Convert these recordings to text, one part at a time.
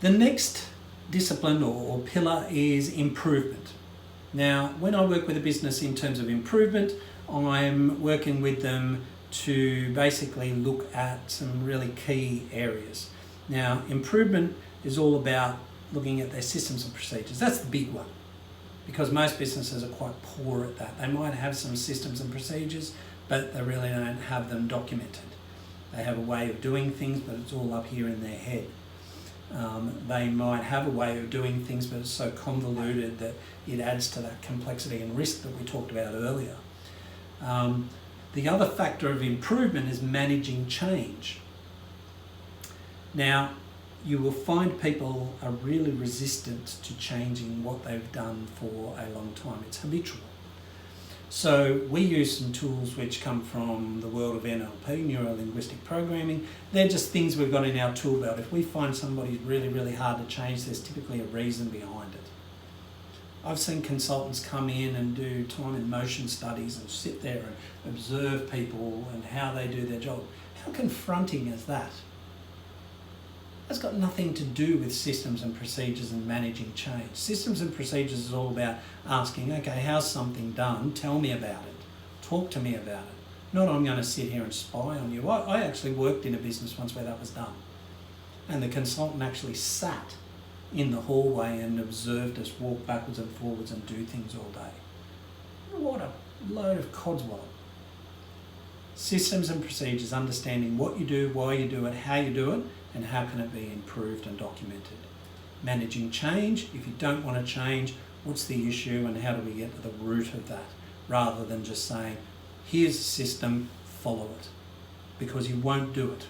The next discipline or pillar is improvement. Now, when I work with a business in terms of improvement, I'm working with them to basically look at some really key areas. Now, improvement is all about looking at their systems and procedures. That's the big one, because most businesses are quite poor at that. They might have some systems and procedures, but they really don't have them documented. They have a way of doing things, but it's all up here in their head. They might have a way of doing things, but it's so convoluted that it adds to that complexity and risk that we talked about earlier. The other factor of improvement is managing change. Now, you will find people are really resistant to changing what they've done for a long time. It's habitual. So we use some tools which come from the world of NLP, neuro-linguistic programming. They're just things we've got in our tool belt. If we find somebody's really, really hard to change, there's typically a reason behind it. I've seen consultants come in and do time and motion studies and sit there and observe people and how they do their job. How confronting is that? That's got nothing to do with systems and procedures and managing change. Systems and procedures is all about asking, okay, how's something done? Tell me about it. Talk to me about it. Not I'm going to sit here and spy on you. I actually worked in a business once where that was done. And the consultant actually sat in the hallway and observed us walk backwards and forwards and do things all day. What a load of codswallop. Systems and procedures, understanding what you do, why you do it, how you do it, and how can it be improved and documented. Managing change, if you don't want to change, what's the issue and how do we get to the root of that, rather than just saying, here's a system, follow it, because you won't do it.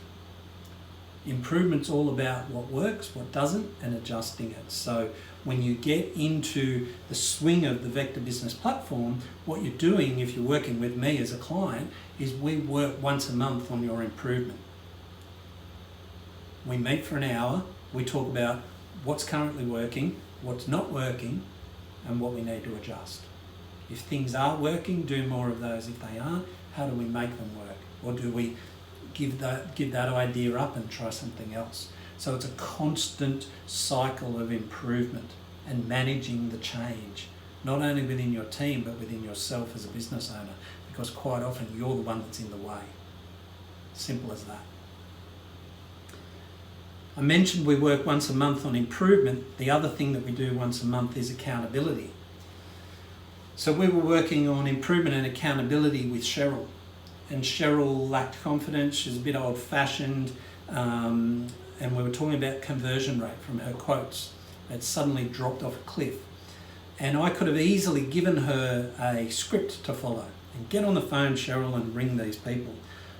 Improvement's all about what works, what doesn't, and adjusting it. So when you get into the swing of the Vector Business Platform, what you're doing, if you're working with me as a client, is we work once a month on your improvement. We meet for an hour, we talk about what's currently working, what's not working, and what we need to adjust. If things are working, do more of those. If they aren't, how do we make them work? Or do we give that idea up and try something else? So it's a constant cycle of improvement and managing the change, not only within your team, but within yourself as a business owner, because quite often you're the one that's in the way. Simple as that. I mentioned we work once a month on improvement. The other thing that we do once a month is accountability. So we were working on improvement and accountability with Cheryl. And Cheryl lacked confidence, she's a bit old-fashioned, and we were talking about conversion rate from her quotes. It suddenly dropped off a cliff. And I could have easily given her a script to follow and get on the phone, Cheryl, and ring these people.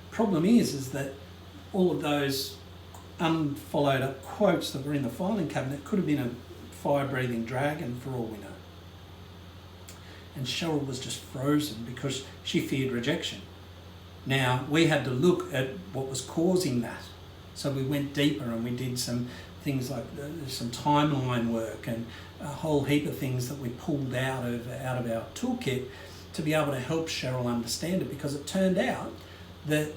Problem is that all of those unfollowed up quotes that were in the filing cabinet could have been a fire-breathing dragon for all we know. And Cheryl was just frozen because she feared rejection. Now, we had to look at what was causing that. So we went deeper and we did some things like some timeline work and a whole heap of things that we pulled out of our toolkit to be able to help Cheryl understand it, because it turned out that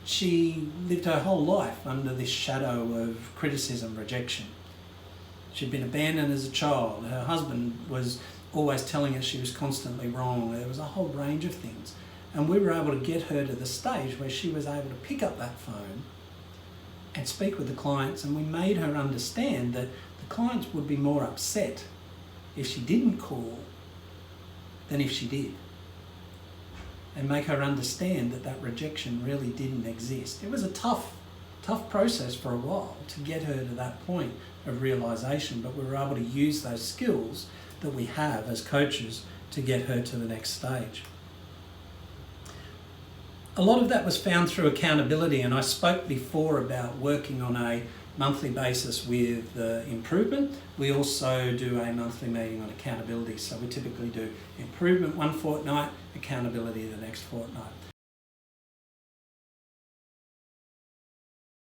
she lived her whole life under this shadow of criticism, rejection. She'd been abandoned as a child. Her husband was always telling her she was constantly wrong. There was a whole range of things. And we were able to get her to the stage where she was able to pick up that phone and speak with the clients, and we made her understand that the clients would be more upset if she didn't call than if she did. And make her understand that that rejection really didn't exist. It was a tough process for a while to get her to that point of realisation, but we were able to use those skills that we have as coaches to get her to the next stage. A lot of that was found through accountability, and I spoke before about working on a monthly basis with improvement. We also do a monthly meeting on accountability, so we typically do improvement one fortnight, accountability the next fortnight.